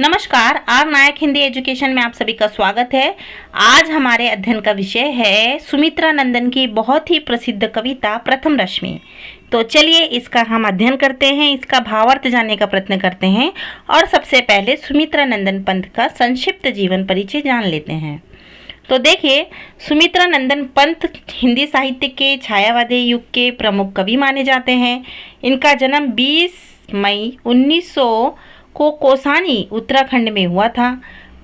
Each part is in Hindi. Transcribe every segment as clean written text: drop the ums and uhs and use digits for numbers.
नमस्कार, आर नायक हिंदी एजुकेशन में आप सभी का स्वागत है। आज हमारे अध्ययन का विषय है सुमित्रा नंदन की बहुत ही प्रसिद्ध कविता प्रथम रश्मि। तो चलिए इसका हम अध्ययन करते हैं, इसका भावार्थ जानने का प्रयत्न करते हैं और सबसे पहले सुमित्रा नंदन पंत का संक्षिप्त जीवन परिचय जान लेते हैं। तो देखिए, सुमित्रा नंदन पंत हिंदी साहित्य के छायावादी युग के प्रमुख कवि माने जाते हैं। इनका जन्म 20 मई 1900 को कोसानी उत्तराखंड में हुआ था।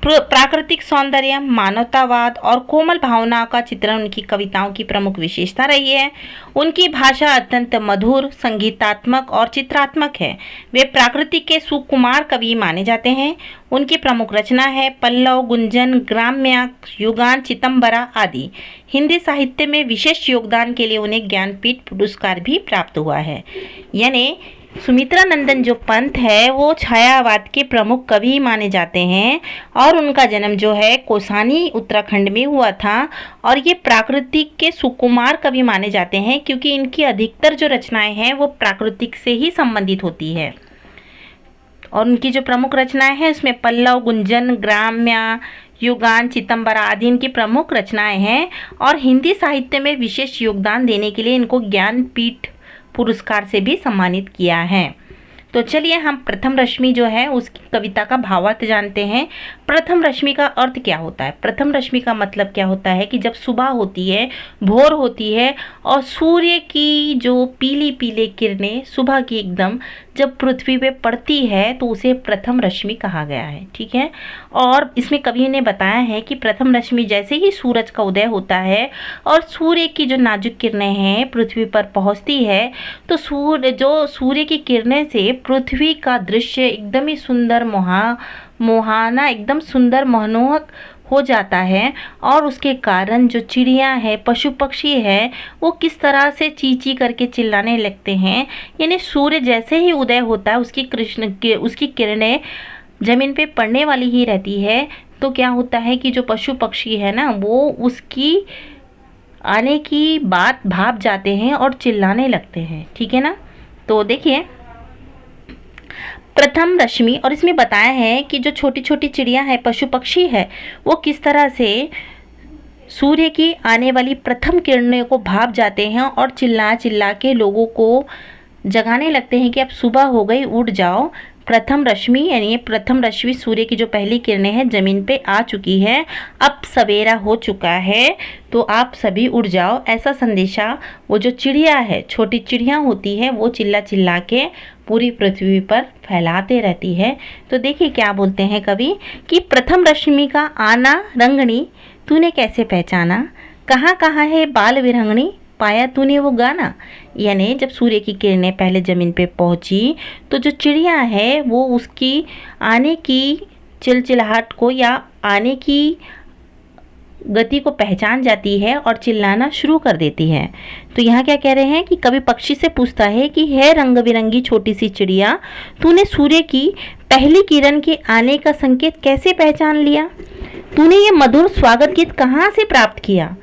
प्राकृतिक सौंदर्य, मानवतावाद और कोमल भावनाओं का चित्रण उनकी कविताओं की प्रमुख विशेषता रही है। उनकी भाषा अत्यंत मधुर, संगीतात्मक और चित्रात्मक है। वे प्राकृतिक के सुकुमार कवि माने जाते हैं। उनकी प्रमुख रचना है पल्लव, गुंजन, ग्राम्य, युगान, चितंबरा आदि। हिंदी साहित्य में विशेष योगदान के लिए उन्हें ज्ञानपीठ पुरस्कार भी प्राप्त हुआ है। यानी सुमित्रा नंदन जो पंत है वो छायावाद के प्रमुख कवि माने जाते हैं और उनका जन्म जो है कोसानी उत्तराखंड में हुआ था। और ये प्राकृतिक के सुकुमार कवि माने जाते हैं क्योंकि इनकी अधिकतर जो रचनाएं हैं वो प्राकृतिक से ही संबंधित होती है। और उनकी जो प्रमुख रचनाएं हैं उसमें पल्लव, गुंजन, ग्राम्य, युगान, चितंबरा आदि इनकी प्रमुख रचनाएं हैं। और हिंदी साहित्य में विशेष योगदान देने के लिए इनको ज्ञानपीठ पुरस्कार से भी सम्मानित किया है। तो चलिए हम प्रथम रश्मि जो है उसकी कविता का भावार्थ जानते हैं। प्रथम रश्मि का अर्थ क्या होता है? प्रथम रश्मि का मतलब क्या होता है कि जब सुबह होती है, भोर होती है और सूर्य की जो पीली पीले किरणें सुबह की एकदम जब पृथ्वी पे पड़ती है तो उसे प्रथम रश्मि कहा गया है। ठीक है। और इसमें कवि ने बताया है कि प्रथम रश्मि जैसे ही सूरज का उदय होता है और सूर्य की जो नाजुक किरणें हैं पृथ्वी पर पहुंचती है तो सूर्य की किरणें से पृथ्वी का दृश्य एकदम ही सुंदर, मोहाना, एकदम सुंदर, मनोहक हो जाता है। और उसके कारण जो चिड़ियाँ हैं, पशु पक्षी हैं, वो किस तरह से ची करके चिल्लाने लगते हैं। यानी सूर्य जैसे ही उदय होता है उसकी किरणें ज़मीन पे पड़ने वाली ही रहती है। तो क्या होता है कि जो पशु पक्षी है ना वो उसकी आने की बात भाप जाते हैं और चिल्लाने लगते हैं। ठीक है ना। तो देखिए प्रथम रश्मि, और इसमें बताया है कि जो छोटी छोटी चिड़िया है, पशु पक्षी है, वो किस तरह से सूर्य की आने वाली प्रथम किरणों को भाप जाते हैं और चिल्ला चिल्ला के लोगों को जगाने लगते हैं कि अब सुबह हो गई, उठ जाओ। प्रथम रश्मि यानी ये प्रथम रश्मि सूर्य की जो पहली किरणें हैं ज़मीन पे आ चुकी है, अब सवेरा हो चुका है तो आप सभी उठ जाओ, ऐसा संदेशा वो जो चिड़िया है, छोटी चिड़िया होती है, वो चिल्ला चिल्ला के पूरी पृथ्वी पर फैलाते रहती है। तो देखिए क्या बोलते हैं कवि कि प्रथम रश्मि का आना रंगनी तूने कैसे पहचाना, कहाँ कहाँ है बाल विरंगनी पाया तूने वो गाना। यानी जब सूर्य की किरणें पहले ज़मीन पे पहुंची तो जो चिड़िया है वो उसकी आने की चिलचिलाहट को या आने की गति को पहचान जाती है और चिल्लाना शुरू कर देती है। तो यहाँ क्या कह रहे हैं कि कवि पक्षी से पूछता है कि है रंग बिरंगी छोटी सी चिड़िया, तूने सूर्य की पहली किरण के आने का संकेत कैसे पहचान लिया? तूने ये मधुर स्वागत गीत कहाँ से प्राप्त किया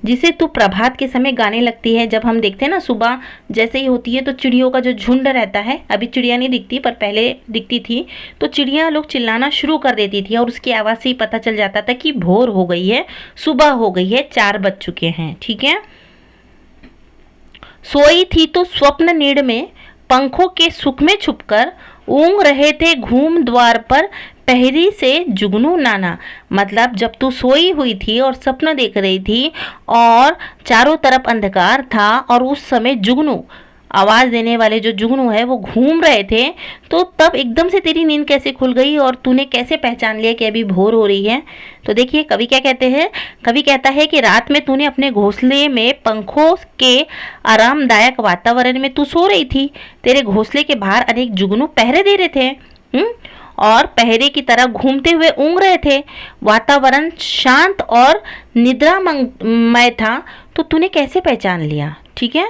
जिसे तू प्रभात के समय गाने लगती है? जब हम देखते हैं ना सुबह जैसे ही होती है तो चिड़ियों का जो झुंड रहता है, अभी चिड़िया नहीं दिखती पर पहले दिखती थी, तो चिड़िया लोग चिल्लाना शुरू कर देती थी और उसकी आवाज़ से ही पता चल जाता था कि भोर हो गई है, सुबह हो गई है, 4 बज चुके हैं। ठीक है। सोई थी तो स्वप्न नीड़ में पंखों के सुख में छुपकर ऊँग रहे थे घूम द्वार पर पहरी से जुगनू नाना। मतलब जब तू सोई हुई थी और सपना देख रही थी और चारों तरफ अंधकार था और उस समय जुगनू, आवाज़ देने वाले जो जुगनू है वो घूम रहे थे, तो तब एकदम से तेरी नींद कैसे खुल गई और तूने कैसे पहचान लिया कि अभी भोर हो रही है? तो देखिए कवि क्या कहते हैं। कवि कहता है कि रात में तूने अपने घोंसले में पंखों के आरामदायक वातावरण में तू सो रही थी, तेरे घोंसले के बाहर अनेक जुगनू पहरे दे रहे थे और पहरे की तरह घूमते हुए ऊँग रहे थे। वातावरण शांत और निद्रामय था, तो तूने कैसे पहचान लिया? ठीक है।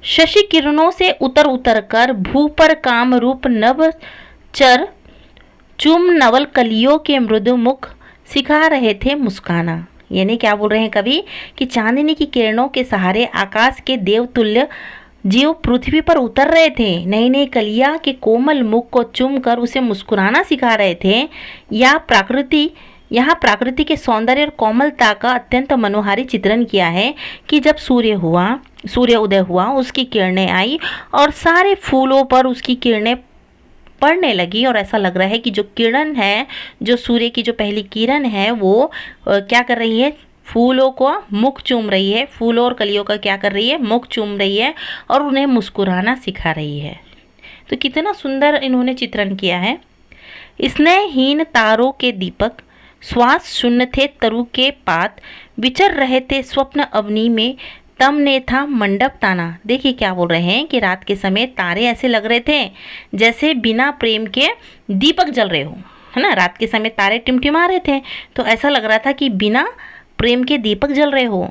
शशि किरणों से उतर कर भू पर काम रूप नव चर चुम नवल कलियों के मृदु मुख सिखा रहे थे मुस्काना। यानी क्या बोल रहे हैं कवि कि चांदनी की किरणों के सहारे आकाश के देवतुल्य जीव पृथ्वी पर उतर रहे थे, नई नई कलियां के कोमल मुख को चूमकर उसे मुस्कुराना सिखा रहे थे। यहाँ प्रकृति के सौंदर्य और कोमलता का अत्यंत मनोहारी चित्रण किया है कि जब सूर्य उदय हुआ, उसकी किरणें आई और सारे फूलों पर उसकी किरणें पड़ने लगी। और ऐसा लग रहा है कि जो किरण है, जो सूर्य की जो पहली किरण है, वो क्या कर रही है, फूलों को मुख चूम रही है, फूलों और कलियों का क्या कर रही है, मुख चूम रही है और उन्हें मुस्कुराना सिखा रही है। तो कितना सुंदर इन्होंने चित्रण किया है। स्नेहहीन तारों के दीपक, श्वास शून्य थे तरु के पात, विचर रहे थे स्वप्न अवनी में, तम ने था मंडप ताना। देखिए क्या बोल रहे हैं कि रात के समय तारे ऐसे लग रहे थे जैसे बिना प्रेम के दीपक जल रहे हो, है ना। रात के समय तारे टिमटिमा रहे थे तो ऐसा लग रहा था कि बिना प्रेम के दीपक जल रहे हो।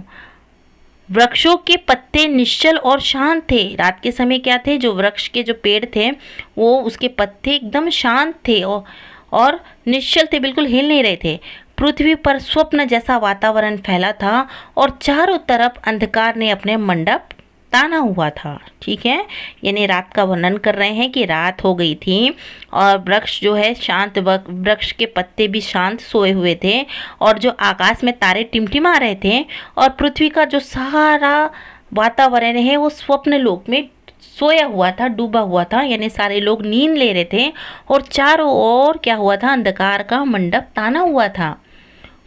वृक्षों के पत्ते निश्चल और शांत थे। रात के समय क्या थे, जो वृक्ष के जो पेड़ थे वो उसके पत्ते एकदम शांत थे और निश्चल थे, बिल्कुल हिल नहीं रहे थे। पृथ्वी पर स्वप्न जैसा वातावरण फैला था और चारों तरफ अंधकार ने अपने मंडप ताना हुआ था। ठीक है, यानी रात का वर्णन कर रहे हैं कि रात हो गई थी और वृक्ष जो है शांत, वृक्ष के पत्ते भी शांत सोए हुए थे और जो आकाश में तारे टिमटिमा रहे थे और पृथ्वी का जो सारा वातावरण है वो स्वप्न लोक में सोया हुआ था, डूबा हुआ था, यानी सारे लोग नींद ले रहे थे और चारों ओर क्या हुआ था, अंधकार का मंडप ताना हुआ था।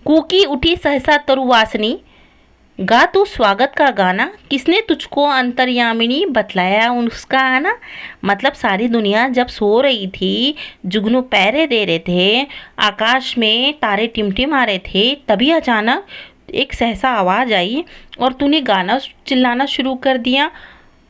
कूकी उठी सहसा तरुवासनी, गा तू स्वागत का गाना, किसने तुझको अंतर्यामिनी बतलाया उसका आना। मतलब सारी दुनिया जब सो रही थी, जुगनू पहरे दे रहे थे, आकाश में तारे टिमटिमा रहे थे, तभी अचानक एक सहसा आवाज़ आई और तूने गाना चिल्लाना शुरू कर दिया।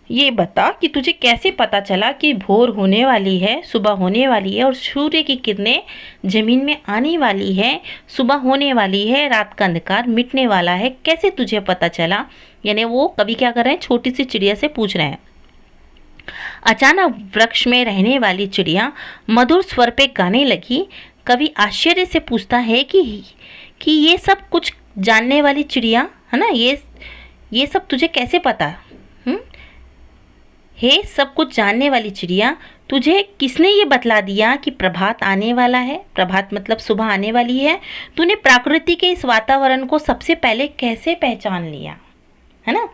ये बता कि तुझे कैसे पता चला कि भोर होने वाली है, सुबह होने वाली है और सूर्य की किरणें जमीन में आने वाली है, सुबह होने वाली है, रात का अंधकार मिटने वाला है, कैसे तुझे पता चला। यानी वो कभी क्या कर रहे हैं, छोटी सी चिड़िया से पूछ रहे हैं। अचानक वृक्ष में रहने वाली चिड़िया मधुर स्वर पे गाने लगी। कवि आश्चर्य से पूछता है कि ये सब कुछ जानने वाली चिड़िया है ना, ये सब तुझे कैसे पता। हे सब कुछ जानने वाली चिड़िया, तुझे किसने ये बतला दिया कि प्रभात आने वाला है। प्रभात मतलब सुबह आने वाली है। तूने प्रकृति के इस वातावरण को सबसे पहले कैसे पहचान लिया, है ना,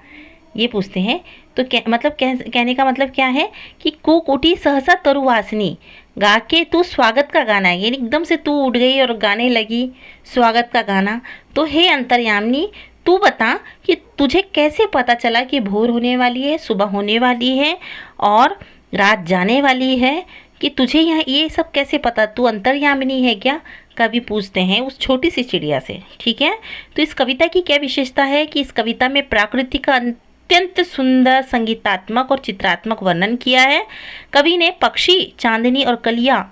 ये पूछते हैं। तो कहने का मतलब क्या है कि कूक उठी सहसा तरुवासनी, गा के तू स्वागत का गाना है, यानी एकदम से तू उठ गई और गाने लगी स्वागत का गाना। तो हे अंतर्यामिनी, तू बता कि तुझे कैसे पता चला कि भोर होने वाली है, सुबह होने वाली है और रात जाने वाली है, कि तुझे यहाँ ये सब कैसे पता, तू अंतर्यामिनी है क्या, कवि पूछते हैं उस छोटी सी चिड़िया से। ठीक है, तो इस कविता की क्या विशेषता है कि इस कविता में प्रकृति का अत्यंत सुंदर संगीतात्मक और चित्रात्मक वर्णन किया है। कवि ने पक्षी, चांदनी और कलियाँ,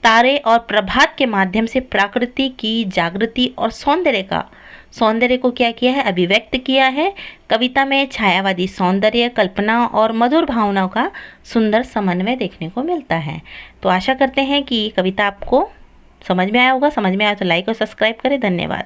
तारे और प्रभात के माध्यम से प्रकृति की जागृति और सौंदर्य को क्या किया है, अभिव्यक्त किया है। कविता में छायावादी सौंदर्य, कल्पना और मधुर भावनाओं का सुंदर समन्वय देखने को मिलता है। तो आशा करते हैं कि कविता आपको समझ में आया होगा। समझ में आया तो लाइक और सब्सक्राइब करें। धन्यवाद।